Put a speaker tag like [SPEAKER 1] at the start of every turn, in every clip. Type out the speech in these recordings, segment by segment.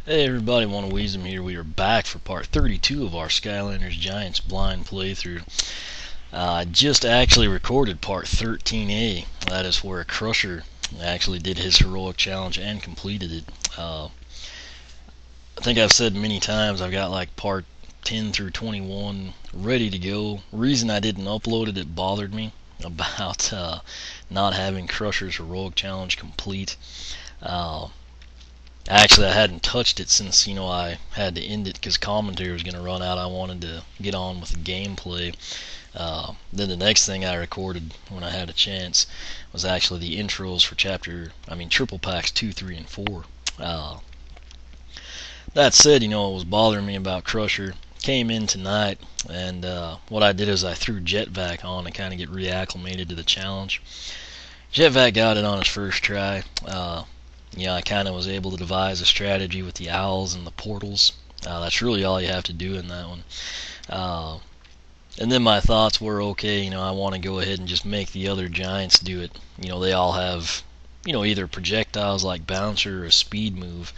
[SPEAKER 1] Hey everybody, Wisdom here. We are back for part 32 of our Skylanders Giants Blind playthrough. I just actually recorded part 13A. That is where Crusher actually did his heroic challenge and completed it. I think I've said many times I've got like part 10 through 21 ready to go. Reason I didn't upload it, it bothered me about not having Crusher's heroic challenge complete. Actually, I hadn't touched it since, I had to end it because commentary was going to run out. I wanted to get on with the gameplay. Then the next thing I recorded when I had a chance was actually the intros for Triple Packs 2, 3, and 4. That said, it was bothering me about Crusher. Came in tonight, and what I did is I threw Jetvac on to kind of get reacclimated to the challenge. Jetvac got it on his first try. I kind of was able to devise a strategy with the owls and the portals. That's really all you have to do in that one. And then my thoughts were, okay, I want to go ahead and just make the other giants do it. They all have, either projectiles like Bouncer or a speed move,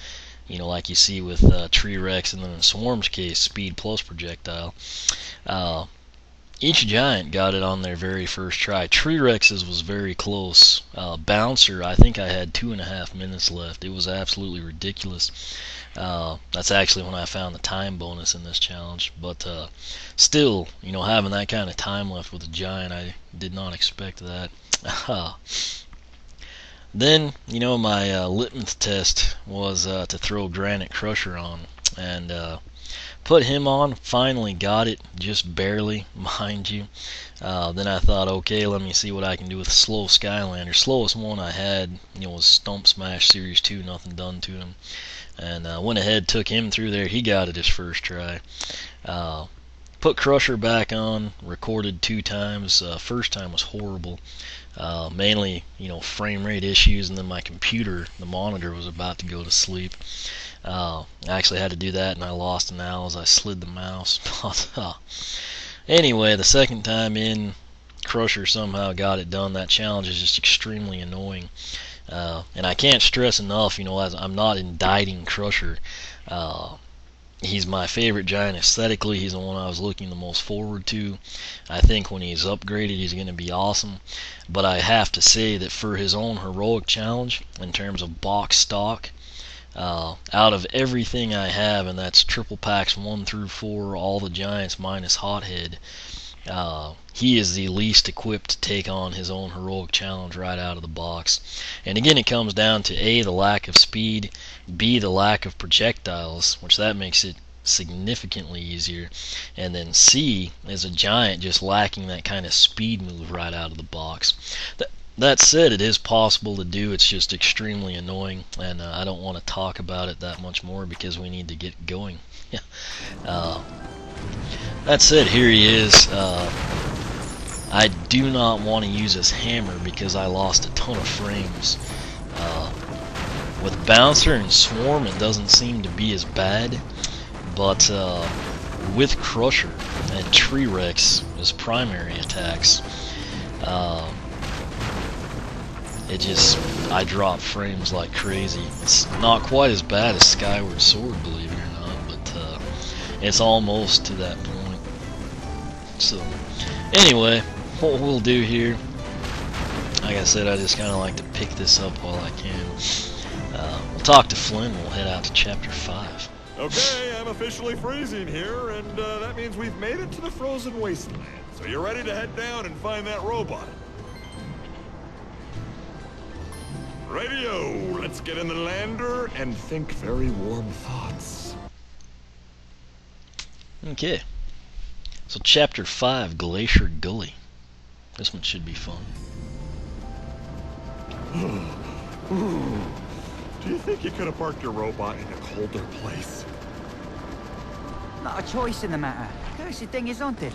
[SPEAKER 1] like you see with Tree Rex, and then in Swarm's case, speed plus projectile. Each giant got it on their very first try. Tree Rex's was very close. Bouncer, I think I had 2.5 minutes left. It was absolutely ridiculous. That's actually when I found the time bonus in this challenge. But still, having that kind of time left with a giant, I did not expect that. Then, my litmus test was to throw Granite Crusher on. And put him on, finally got it, just barely, mind you. Then I thought, okay, let me see what I can do with Slow Skylander. Slowest one I had, was Stump Smash Series 2, nothing done to him. And went ahead, took him through there, he got it his first try. Put Crusher back on, recorded 2 times. First time was horrible. Mainly, frame rate issues, and then my computer, the monitor, was about to go to sleep. I actually had to do that, and I lost an owl as I slid the mouse. But anyway, the second time in, Crusher somehow got it done. That challenge is just extremely annoying. And I can't stress enough, as I'm not indicting Crusher. He's my favorite giant aesthetically. He's the one I was looking the most forward to. I think when he's upgraded, he's going to be awesome. But I have to say that for his own heroic challenge, in terms of box stock, out of everything I have, and that's Triple Packs 1 through 4, all the giants minus Hothead, he is the least equipped to take on his own heroic challenge right out of the box. And again, it comes down to A, the lack of speed, B, the lack of projectiles, which that makes it significantly easier, and then C is a giant just lacking that kind of speed move right out of the box. That said, it is possible to do. It's just extremely annoying, and I don't want to talk about it that much more because we need to get going. That said, here he is. I do not want to use his hammer because I lost a ton of frames. With Bouncer and Swarm, it doesn't seem to be as bad, but with Crusher and Tree Rex as primary attacks, I drop frames like crazy. It's not quite as bad as Skyward Sword, believe it or not, but it's almost to that point. So, anyway, what we'll do here, like I said, I just kind of like to pick this up while I can. We'll talk to Flynn, we'll head out to Chapter 5.
[SPEAKER 2] Okay, I'm officially freezing here, and that means we've made it to the frozen wasteland. So you're ready to head down and find that robot. Radio, let's get in the lander and think very warm thoughts.
[SPEAKER 1] Okay, so Chapter 5, Glacier Gully. This one should be fun.
[SPEAKER 2] Do you think you could have parked your robot in a colder place?
[SPEAKER 3] Not a choice in the matter. Cursed thing is haunted.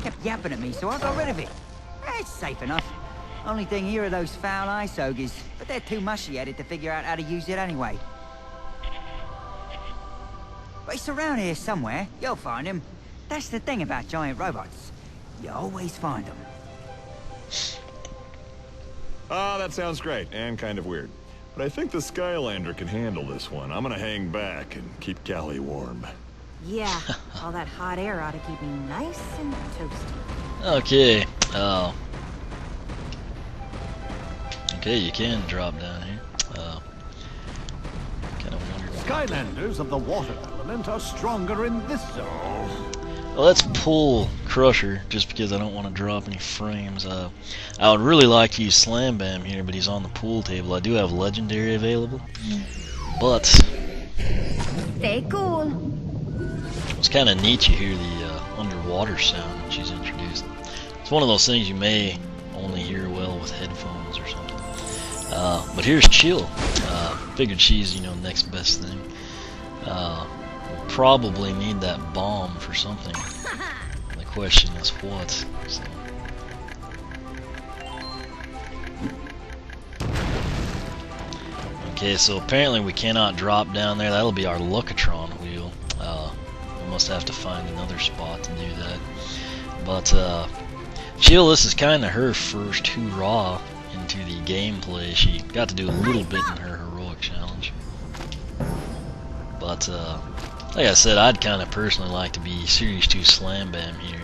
[SPEAKER 3] Kept yapping at me, so I got rid of it. It's safe enough. Only thing here are those foul ice ogres, but they're too mushy-headed to figure out how to use it anyway. But it's around here somewhere. You'll find him. That's the thing about giant robots. You always find them.
[SPEAKER 2] Ah, that sounds great, and kind of weird. but I think the Skylander can handle this one. I'm gonna hang back and keep Callie warm.
[SPEAKER 4] Yeah, all that hot air ought to keep me nice and toasty.
[SPEAKER 1] Okay. Okay, you can drop down here. Kind of wondered.
[SPEAKER 5] Skylanders of the water element are stronger in this zone.
[SPEAKER 1] Well, let's pull Crusher, just because I don't want to drop any frames. I would really like to use Slam Bam here, but he's on the pool table. I do have Legendary available, but
[SPEAKER 4] Stay cool.
[SPEAKER 1] it's kind of neat you hear the underwater sound when she's introduced. It's one of those things you may only hear well with headphones or something. But here's Chill. Figured she's, next best thing. We'll probably need that bomb for something. The question is what. So. Okay, so apparently we cannot drop down there. That'll be our Latron wheel. We must have to find another spot to do that. But Chill, this is kind of her first hurrah into the gameplay. She got to do a little bit in her heroic challenge. But like I said, I'd kind of personally like to be Series 2 Slam Bam here.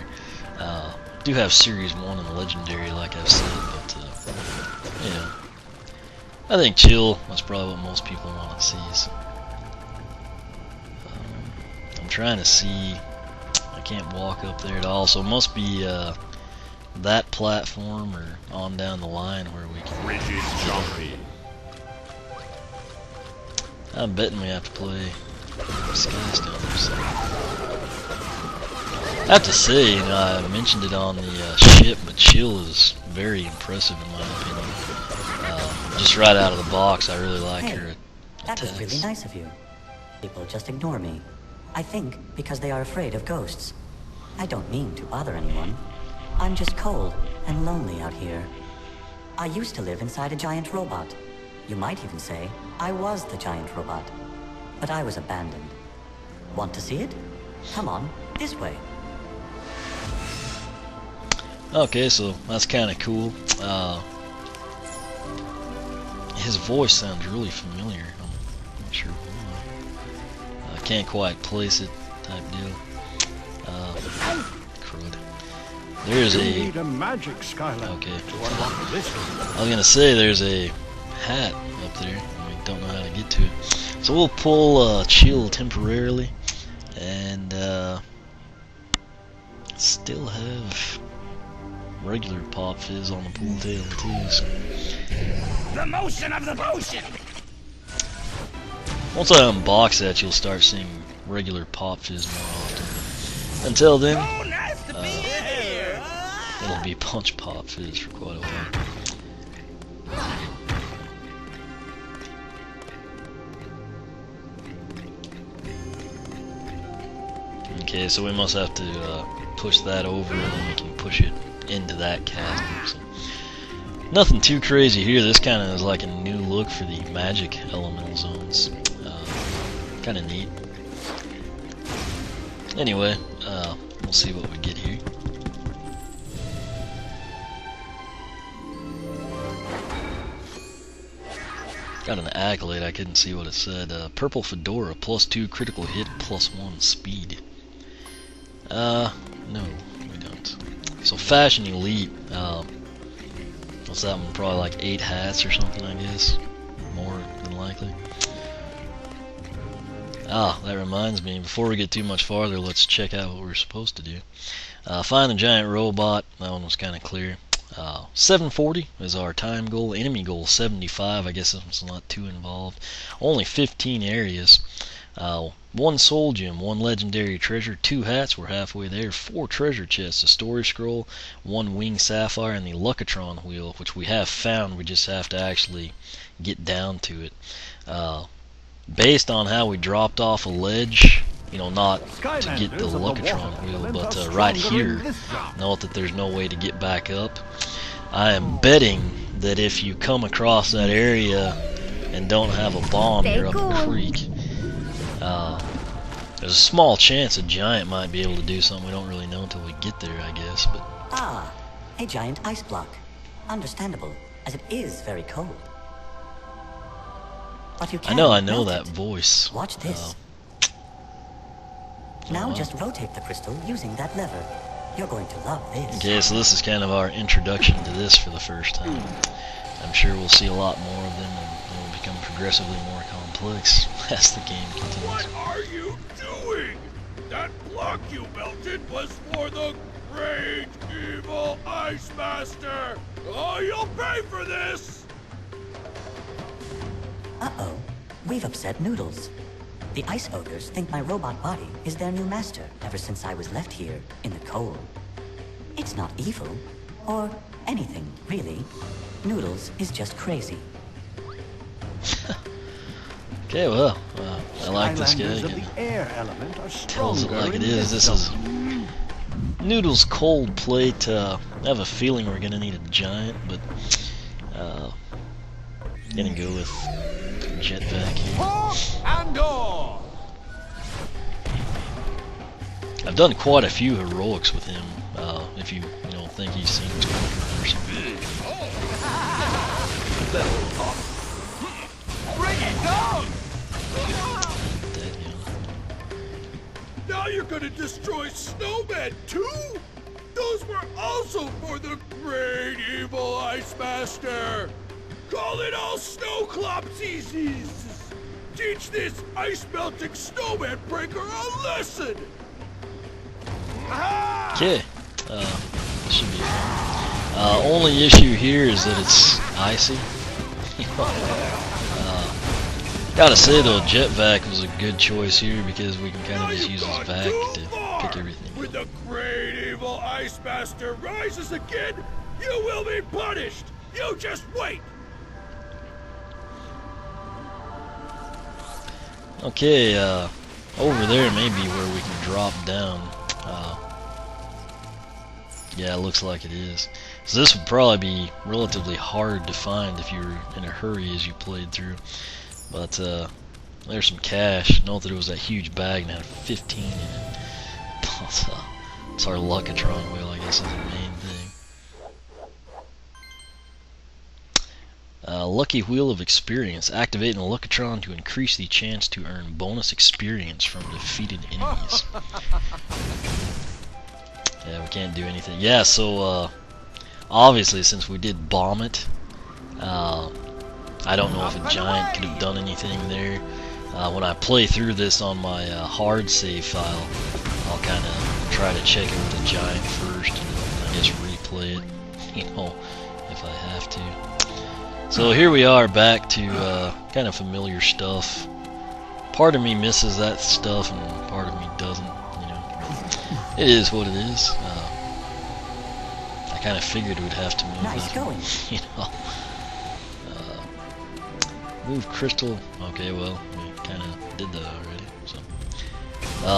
[SPEAKER 1] Do have Series 1 and Legendary, like I've said, but I think Chill, that's probably what most people want to see. So, I'm trying to see. I can't walk up there at all, so it must be that platform or on down the line where we can.
[SPEAKER 2] Rigid jumpy.
[SPEAKER 1] I'm betting we have to play Skystones. I have to say, I mentioned it on the ship, but Chill is very impressive in my opinion. Just right out of the box, I really like her
[SPEAKER 6] That was
[SPEAKER 1] attacks.
[SPEAKER 6] really nice of you. People just ignore me. I think because they are afraid of ghosts. I don't mean to bother anyone. I'm just cold and lonely out here. I used to live inside a giant robot. You might even say I was the giant robot. But I was abandoned. Want to see it? Come on, this way.
[SPEAKER 1] Okay, so that's kind of cool. His voice sounds really familiar. I'm not sure why. I can't quite place it, type deal. Crud. There's
[SPEAKER 5] You
[SPEAKER 1] a.
[SPEAKER 5] need a magic Skylander
[SPEAKER 1] Okay.
[SPEAKER 5] to unlock this one.
[SPEAKER 1] I was gonna say there's a hat up there. We don't know how to get to it. So we'll pull Chill temporarily, and still have regular Pop Fizz on the pool table too. So.
[SPEAKER 7] The motion of the potion!
[SPEAKER 1] Once I unbox that, you'll start seeing regular Pop Fizz more often. Until then,
[SPEAKER 7] Oh, nice to be here!
[SPEAKER 1] it'll be Punch Pop Fizz for quite a while. Okay, so we must have to push that over, and then we can push it into that chasm. So. Nothing too crazy here. This kind of is like a new look for the magic elemental zones. Kind of neat. Anyway, we'll see what we get here. Got an accolade, I couldn't see what it said. Purple Fedora, +2 critical hit, +1 speed. No, we don't. So Fashion Elite, what's that one? Probably like 8 hats or something, I guess. More than likely. Ah, that reminds me, before we get too much farther, let's check out what we're supposed to do. Find the giant robot, that one was kind of clear. 740 is our time goal. Enemy goal 75, I guess this one's not too involved. Only 15 areas. 1 soul gem, 1 legendary treasure, 2 hats, we're halfway there, 4 treasure chests, a story scroll, 1 wing sapphire, and the Latron wheel, which we have found, we just have to actually get down to it. Based on how we dropped off a ledge, not to get the Latron wheel, but right here, note that there's no way to get back up. I am betting that if you come across that area and don't have a bomb, you're up a creek. There's a small chance a giant might be able to do something we don't really know until we get there, I guess. But
[SPEAKER 6] Ah, a giant ice block. Understandable, as it is very cold. But you
[SPEAKER 1] I
[SPEAKER 6] can
[SPEAKER 1] know
[SPEAKER 6] melt
[SPEAKER 1] that
[SPEAKER 6] it.
[SPEAKER 1] voice.
[SPEAKER 6] Watch this. Now just rotate the crystal using that lever. You're going to love this.
[SPEAKER 1] Okay, so this is kind of our introduction to this for the first time. I'm sure we'll see a lot more of them, and they will become progressively more complex as the game continues.
[SPEAKER 7] What are you doing? That block you melted was for the great evil Ice Master. Oh, you'll pay for this.
[SPEAKER 6] Uh-oh. We've upset Noodles. The ice ogres think my robot body is their new master ever since I was left here in the cold. It's not evil, or anything, really. Noodles is just crazy.
[SPEAKER 1] Okay, well, I like this guy.
[SPEAKER 5] Skylanders of
[SPEAKER 1] He
[SPEAKER 5] the air element are
[SPEAKER 1] tells it
[SPEAKER 5] stronger
[SPEAKER 1] like it
[SPEAKER 5] in
[SPEAKER 1] is. This is
[SPEAKER 5] zone.
[SPEAKER 1] Noodles cold plate. I have a feeling we're gonna need a giant, but gonna go with jetpack here.
[SPEAKER 2] Pop and door.
[SPEAKER 1] I've done quite a few heroics with him. If you think he's seen his person.
[SPEAKER 2] Bring it on.
[SPEAKER 7] Now you're gonna destroy snowmen too? Those were also for the great evil Ice Master. Call it all snowclopsies. Teach this ice-melting snowman breaker a lesson.
[SPEAKER 1] Okay, this should be fun. Only issue here is that it's icy. Gotta say though, jetpack was a good choice here because we can kind of just use his vac to pick everything
[SPEAKER 7] When
[SPEAKER 1] up.
[SPEAKER 7] the great evil Ice Master rises again, you will be punished. You just wait.
[SPEAKER 1] Okay, over there may be where we can drop down. Yeah, it looks like it is. So this would probably be relatively hard to find if you were in a hurry as you played through. But there's some cash. Note that it was that huge bag and had 15 in it. But, it's our Latron wheel, I guess, is the main thing. Lucky Wheel of Experience. Activating the Latron to increase the chance to earn bonus experience from defeated enemies. Yeah, we can't do anything. Yeah, so obviously since we did bomb it, I don't know if a giant could have done anything there. When I play through this on my hard save file, I'll kind of try to check it with a giant first, and I guess replay it, if I have to. So here we are back to kind of familiar stuff. Part of me misses that stuff, and part of me doesn't. It is what it is. I kind of figured we'd have to move.
[SPEAKER 6] Nice going.
[SPEAKER 1] Move crystal. Okay, well, we kind of did that already. So,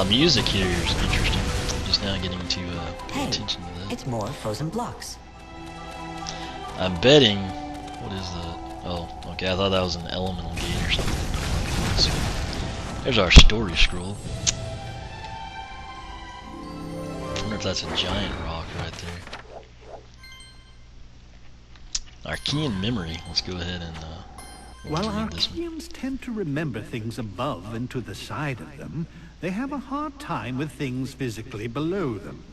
[SPEAKER 1] music here is interesting. I'm just now getting to pay attention to that.
[SPEAKER 6] It's more frozen blocks.
[SPEAKER 1] I'm betting. What is that? Oh, okay. I thought that was an elemental gate or something. So, there's our story scroll. I wonder if that's a giant rock right there. Archean memory. Let's go ahead and
[SPEAKER 5] While
[SPEAKER 1] read this one.
[SPEAKER 5] Archeans tend to remember things above and to the side of them, they have a hard time with things physically below them.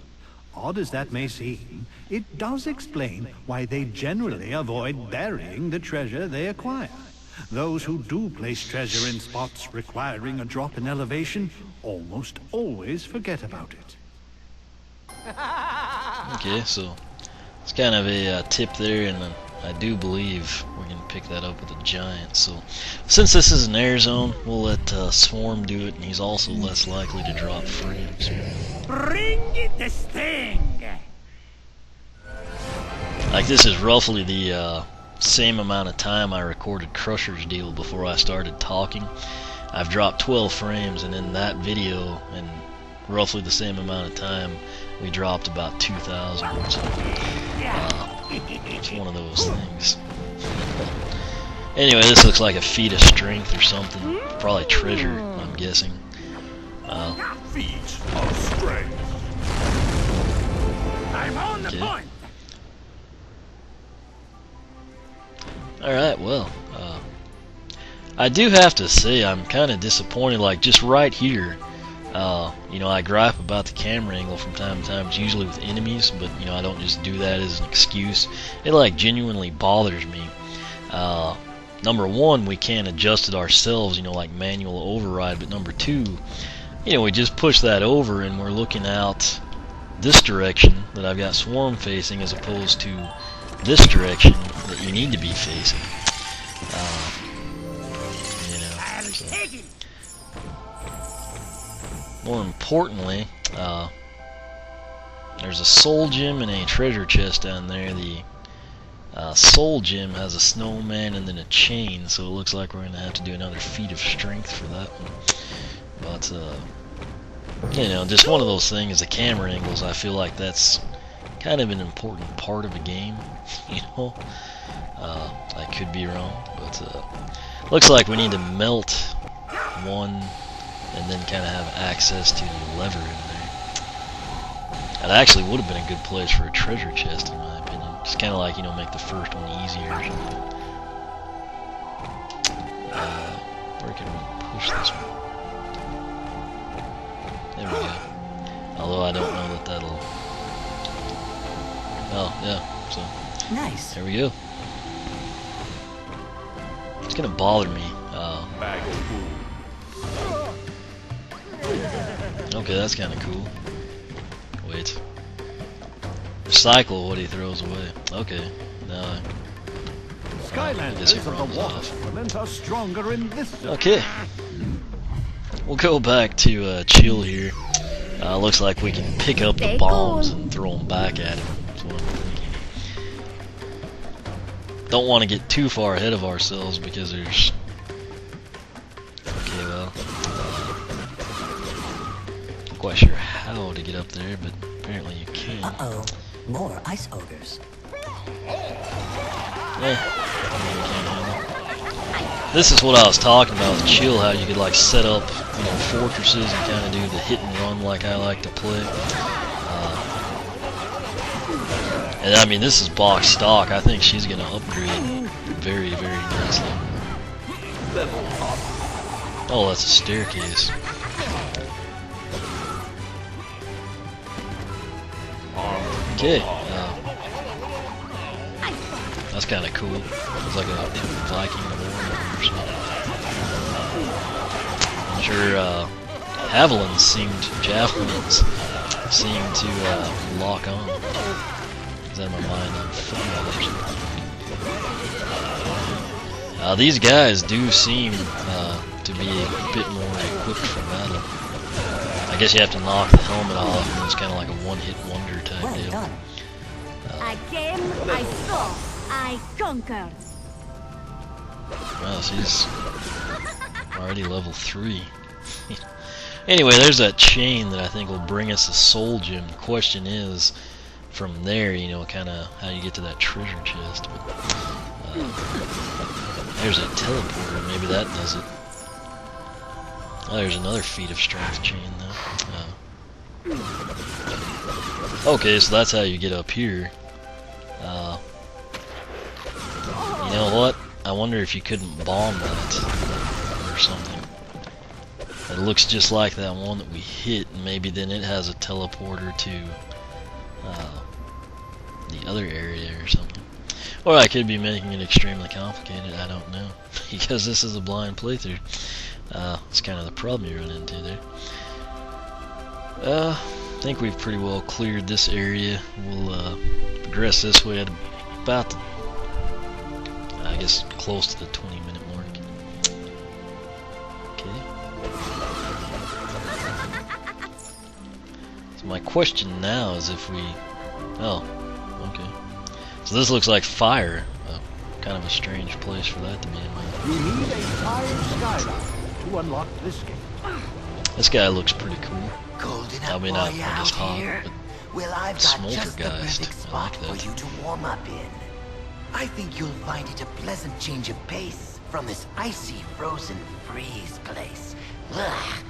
[SPEAKER 5] Odd as that may seem, it does explain why they generally avoid burying the treasure they acquire. Those who do place treasure in spots requiring a drop in elevation almost always forget about it.
[SPEAKER 1] Okay, so it's kind of a tip there, and I do believe we can pick that up with a giant. So since this is an air zone, we'll let Swarm do it, and he's also less likely to drop frames.
[SPEAKER 7] Bring the sting.
[SPEAKER 1] Like, this is roughly the same amount of time I recorded Crusher's deal before I started talking. I've dropped 12 frames, and in that video, in roughly the same amount of time, we dropped about 2,000. So, it's one of those things. Anyway, this looks like a feat of strength or something. Probably treasure, I'm guessing.
[SPEAKER 7] Feet of strength. I'm on the
[SPEAKER 1] Okay.
[SPEAKER 7] point.
[SPEAKER 1] Alright, well, I do have to say I'm kind of disappointed. Like just right here, you know, I gripe about the camera angle from time to time. It's usually with enemies, but you know, I don't just do that as an excuse. It like genuinely bothers me. Number one, we can't adjust it ourselves, you know, like manual override. But number two, you know, we just push that over and we're looking out this direction that I've got Swarm facing, as opposed to this direction that you need to be facing. You know, so. More importantly, there's a soul gem and a treasure chest down there. The soul gem has a snowman and then a chain, so it looks like we're going to have to do another feat of strength for that one. But, you know, just one of those things, the camera angles, I feel like that's kind of an important part of a game, you know. I could be wrong, but looks like we need to melt one and then kind of have access to the lever in there. That actually would have been a good place for a treasure chest, in my opinion. Just kind of like, you know, make the first one easier or something. Where can we push this one? There we go. Although I don't know that that'll... Oh, yeah, so...
[SPEAKER 6] Nice.
[SPEAKER 1] There we go. It's gonna bother me. Okay, that's kind of cool. Wait. Recycle what he throws away. Okay. Now
[SPEAKER 5] Skylanders of the water are stronger in this.
[SPEAKER 1] Okay. We'll go back to Chill here. Looks like we can pick up the bombs and throw them back at him. That's what I'm thinking. Don't want to get too far ahead of ourselves because there's... Okay, well... Not quite sure how to get up there, but apparently you can.
[SPEAKER 6] Uh-oh. More ice ogres.
[SPEAKER 1] This is what I was talking about with Chill, how you could like set up, you know, fortresses and kind of do the hit and run like I like to play. And I mean, this is box stock. I think she's going to upgrade very, very nicely. Oh, that's a staircase. Okay. That's kind of cool. It's like a Viking warrior or something. I'm sure javelins seem to lock on. Is that in my mind? I'm football or something. These guys do seem to be a bit more equipped for battle. I guess you have to knock the helmet off, and it's kind of like a one-hit wonder type deal.
[SPEAKER 4] I came, I saw, I conquered.
[SPEAKER 1] Wow, she's already level 3. Anyway, there's that chain that I think will bring us a soul gem. The question is, from there, you know, kind of how you get to that treasure chest. But there's a teleporter. Maybe that does it. Oh, there's another feat of strength chain, though. Okay, so that's how you get up here. You know what? I wonder if you couldn't bomb that or something. It looks just like that one that we hit, and maybe then it has a teleporter to the other area or something. Or I could be making it extremely complicated, I don't know. Because this is a blind playthrough. It's kind of the problem you run into there. I think we've pretty well cleared this area. We'll progress this way at about the, I guess, close to the 20-minute mark. Okay. So my question now is if we... Oh, okay. So this looks like fire. Kind of a strange place for that to be in.
[SPEAKER 5] You need a fire skylight to unlock this gate.
[SPEAKER 1] This guy looks pretty cool.
[SPEAKER 8] Cold enough
[SPEAKER 1] I mean,
[SPEAKER 8] for
[SPEAKER 1] not
[SPEAKER 8] you
[SPEAKER 1] just
[SPEAKER 8] out
[SPEAKER 1] hot,
[SPEAKER 8] here?
[SPEAKER 1] but
[SPEAKER 8] Well, I've got just the
[SPEAKER 1] Smoltergeist.
[SPEAKER 8] perfect
[SPEAKER 1] I
[SPEAKER 8] spot
[SPEAKER 1] like that.
[SPEAKER 8] for you to warm up in. I think you'll find it a pleasant change of pace from this icy, frozen freeze place. Ugh.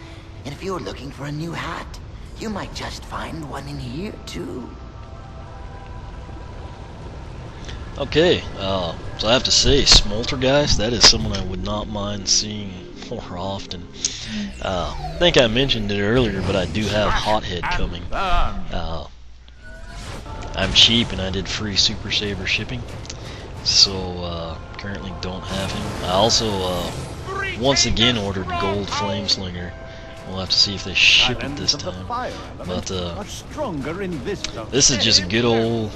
[SPEAKER 8] And if you're looking for a new hat, you might just find one in here, too.
[SPEAKER 1] Okay, so I have to say, Smoltergeist, that is someone I would not mind seeing more often. I think I mentioned it earlier, but I do have Hothead coming. I'm cheap and I did free Super Saver shipping, so currently don't have him. I also once again ordered Gold Flameslinger. We'll have to see if they ship it this time. But this is just a good old,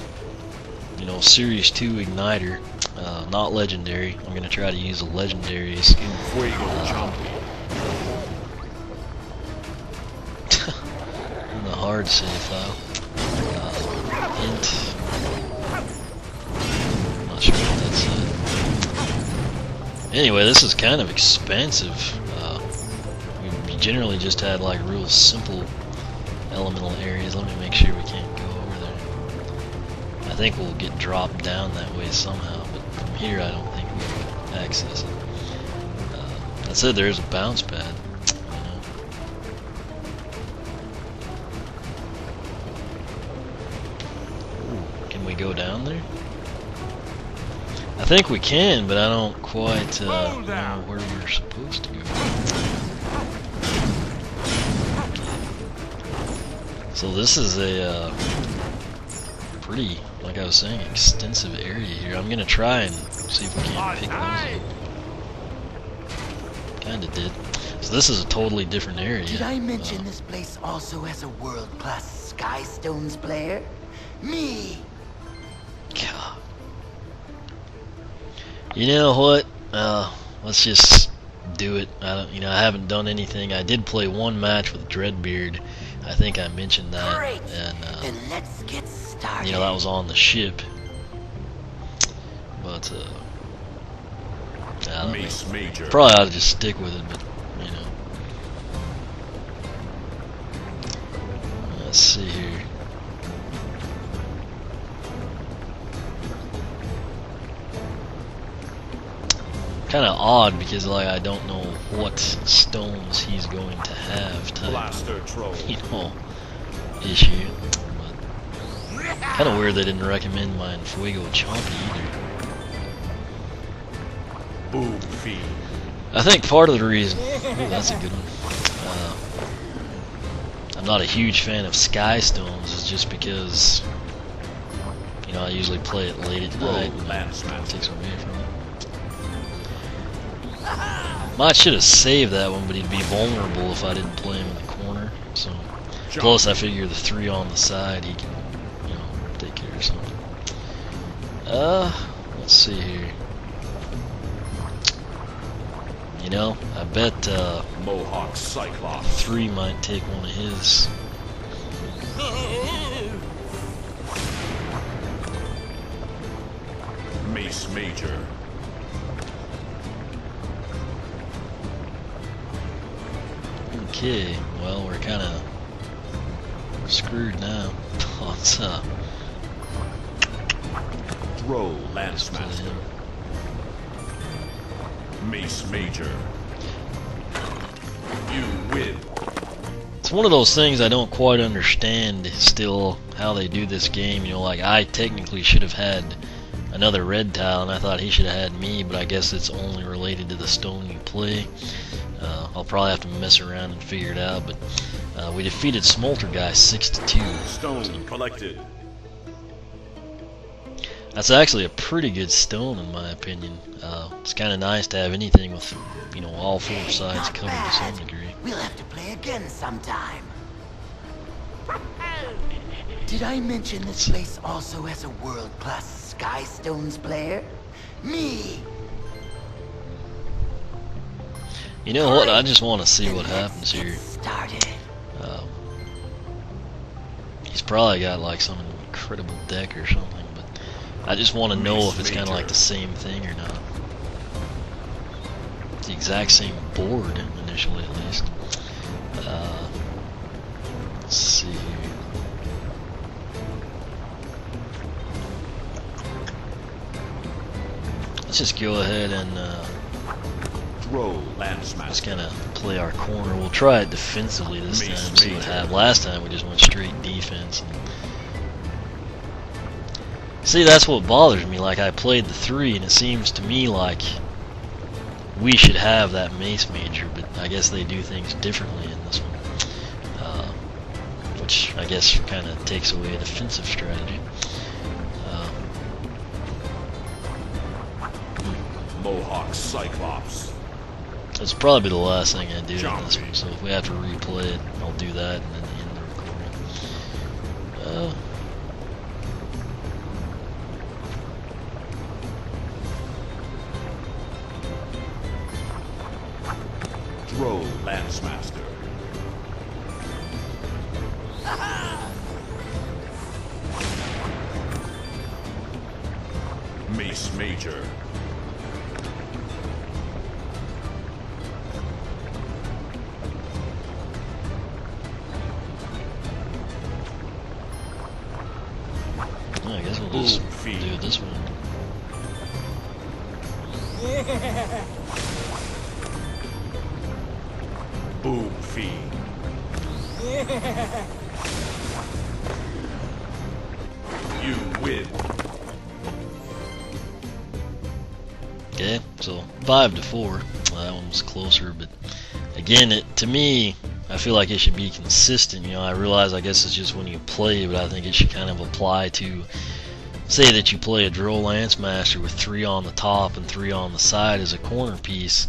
[SPEAKER 1] you know, Series 2 Igniter, not legendary. I'm gonna try to use the legendaries. In the hard save file. Int. I'm not sure what that's. Anyway, this is kind of expensive. We generally just had like real simple elemental areas. Let me make sure we can't go over there. I think we'll get dropped down that way somehow, but from here I don't think we can access it. That said, there is a bounce pad. Can we go down there? I think we can, but I don't quite know where we're supposed to go. So this is a pretty, like I was saying, extensive area here. I'm gonna try and see if we can't pick those up. Kinda did. So this is a totally different area.
[SPEAKER 8] Did I mention this place also has a world-class Skystones player? Me!
[SPEAKER 1] God. You know what? Let's just do it. I haven't done anything. I did play one match with Dreadbeard. I think I mentioned that.
[SPEAKER 8] Great.
[SPEAKER 1] And
[SPEAKER 8] Then let's get started.
[SPEAKER 1] you know, that was on the ship. But I don't know. Probably ought to just stick with it, but you know. Let's see here. Kind of odd because like I don't know what stones he's going to have type, you know, issue. But kind of weird they didn't recommend my Fuego Chompy either.
[SPEAKER 7] Boom feed.
[SPEAKER 1] I think part of the reason, ooh, that's a good one. I'm not a huge fan of Skystones is just because, you know, I usually play it late at night and it takes away from it. Might should have saved that one, but he'd be vulnerable if I didn't play him in the corner. So, plus I figure the 3 on the side, he can, you know, take care of something. Let's see here. You know, I bet
[SPEAKER 7] Mohawk Cyclops
[SPEAKER 1] 3 might take one of his.
[SPEAKER 7] Mace Major.
[SPEAKER 1] Okay, well, we're kind of screwed now. What's up?
[SPEAKER 7] Throw Lancemaster. Mace Major. You win.
[SPEAKER 1] It's one of those things I don't quite understand still, how they do this game. You know, like I technically should have had another red tile, and I thought he should have had me, but I guess it's only related to the stone you play. I'll probably have to mess around and figure it out, but we defeated Smoltergeist 6-2.
[SPEAKER 7] Stone collected.
[SPEAKER 1] That's actually a pretty good stone in my opinion. It's kind of nice to have anything with, you know, all 4 sides covered to some degree.
[SPEAKER 8] We'll have to play again sometime. Did I mention this place also has a world-class Skystones player? Me!
[SPEAKER 1] You know what? I just want to see what happens here. He's probably got like some incredible deck or something, but I just want to know if it's kind of like the same thing or not. It's the exact same board initially, at least. Let's see here. Let's just go ahead and just kind of play our corner. We'll try it defensively this time, see what happens. Last time we just went straight defense. And See, that's what bothers me. Like, I played the 3, and it seems to me like we should have that Mace Major, but I guess they do things differently in this one. Which I guess kind of takes away a defensive strategy.
[SPEAKER 7] Mohawk Cyclops.
[SPEAKER 1] It's probably the last thing I do in this one, so if we have to replay it, I'll do that and then end the recording.
[SPEAKER 7] Throw Lancemaster. Mace Major.
[SPEAKER 1] I guess we'll just do it this way.
[SPEAKER 7] Boom Fiend. You win.
[SPEAKER 1] Okay, so 5-4. That one was closer, but again, to me, I feel like it should be consistent. You know, I realize I guess it's just when you play, but I think it should kind of apply to, say that you play a Droll Lancemaster with 3 on the top and 3 on the side as a corner piece.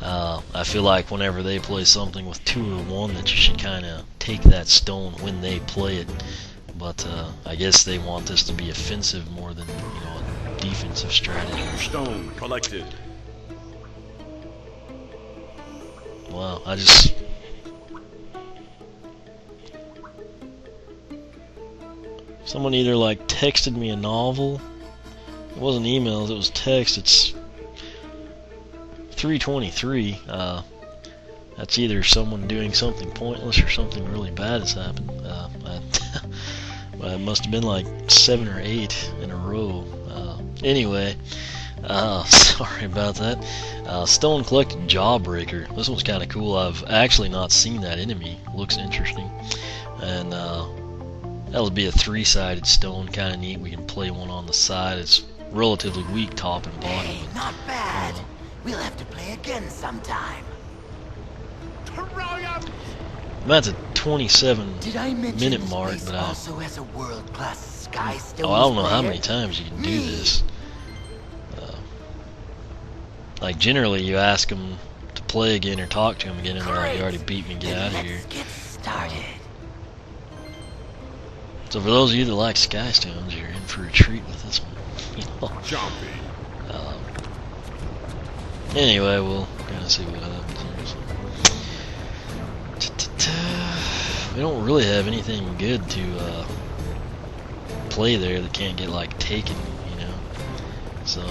[SPEAKER 1] I feel like whenever they play something with 2 or 1, that you should kind of take that stone when they play it. But I guess they want this to be offensive more than, you know, a defensive strategy.
[SPEAKER 7] Stone collected.
[SPEAKER 1] Wow, someone either like texted me a novel. It wasn't emails, it was text. It's 3:23. That's either someone doing something pointless or something really bad has happened. It must have been like 7 or 8 in a row. Anyway, sorry about that. Stone collected Jawbreaker. This one's kind of cool. I've actually not seen that enemy. Looks interesting. And that would be a 3-sided stone. Kind of neat. We can play one on the side. It's relatively weak top and bottom.
[SPEAKER 8] Hey, not bad. We'll have to play again sometime.
[SPEAKER 1] I'm at the 27
[SPEAKER 8] Did I mention
[SPEAKER 1] minute mark,
[SPEAKER 8] this
[SPEAKER 1] but
[SPEAKER 8] also has a world-class Skystones
[SPEAKER 1] I don't know how
[SPEAKER 8] player?
[SPEAKER 1] many times you can do this. Like generally, you ask them to play again or talk to them again, and they're like, "You already beat me. Get out of here."
[SPEAKER 8] Let's get started.
[SPEAKER 1] So for those of you that like Skystones, you're in for a treat with this one. You know?
[SPEAKER 7] Jumpy.
[SPEAKER 1] Anyway, we'll kind of see what happens here. We don't really have anything good to play there that can't get like taken, you know. So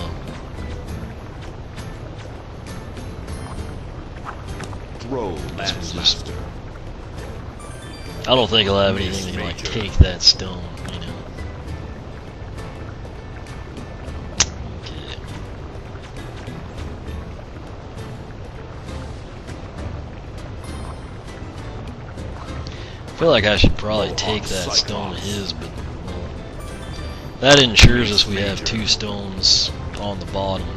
[SPEAKER 7] Throw Lancemaster.
[SPEAKER 1] I don't think I'll have anything that can like take that stone, you know. Okay. I feel like I should probably take that stone of his, but well, that ensures us we have 2 stones on the bottom,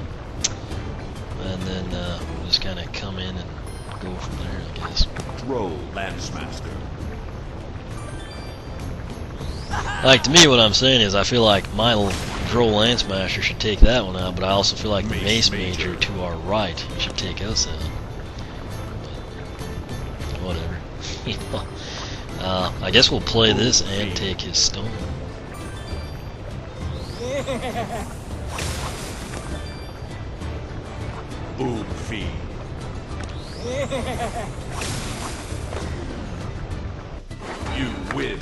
[SPEAKER 1] and then we'll just kind of come in and go from there, I guess.
[SPEAKER 7] Throw Lancemaster.
[SPEAKER 1] Like, to me, what I'm saying is I feel like my Droll Lancemaster should take that one out, but I also feel like the Mace Major to our right should take us out. But whatever. You know. I guess we'll play this and take his stone.
[SPEAKER 7] Boom Fiend. You win.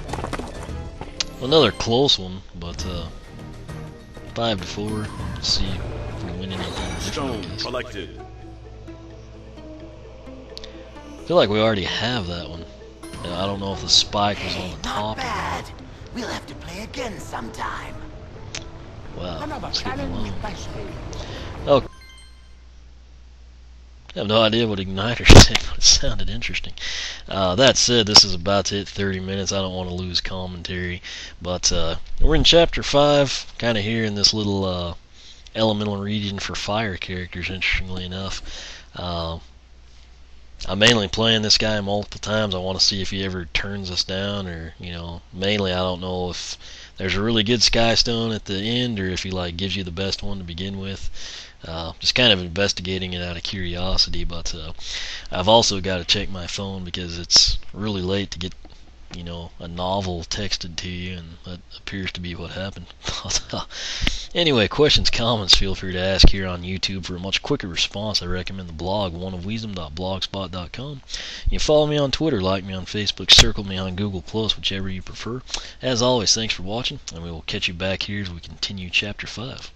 [SPEAKER 1] Another close one, but 5-4. Let's see if we win anything
[SPEAKER 7] Stone
[SPEAKER 1] different.
[SPEAKER 7] collected.
[SPEAKER 1] I feel like we already have that one. I don't know if the spike was on the
[SPEAKER 8] Not
[SPEAKER 1] top.
[SPEAKER 8] bad. We'll have to play again sometime.
[SPEAKER 1] Wow,
[SPEAKER 9] Another
[SPEAKER 1] let's get
[SPEAKER 9] challenge
[SPEAKER 1] along.
[SPEAKER 9] bested.
[SPEAKER 1] Okay. I have no idea what igniter said, but it sounded interesting. That said, this is about to hit 30 minutes. I don't want to lose commentary, but we're in Chapter 5, kind of here in this little elemental region for fire characters, interestingly enough. I'm mainly playing this guy multiple times. I want to see if he ever turns us down, or, mainly I don't know if there's a really good Skystone at the end, or if he gives you the best one to begin with. Just kind of investigating it out of curiosity, but I've also got to check my phone because it's really late to get a novel texted to you, and that appears to be what happened. Anyway, questions, comments, feel free to ask here on YouTube. For a much quicker response, I recommend the blog, oneofwisdom.blogspot.com. You can follow me on Twitter, like me on Facebook, circle me on Google+, whichever you prefer. As always, thanks for watching, and we will catch you back here as we continue Chapter 5.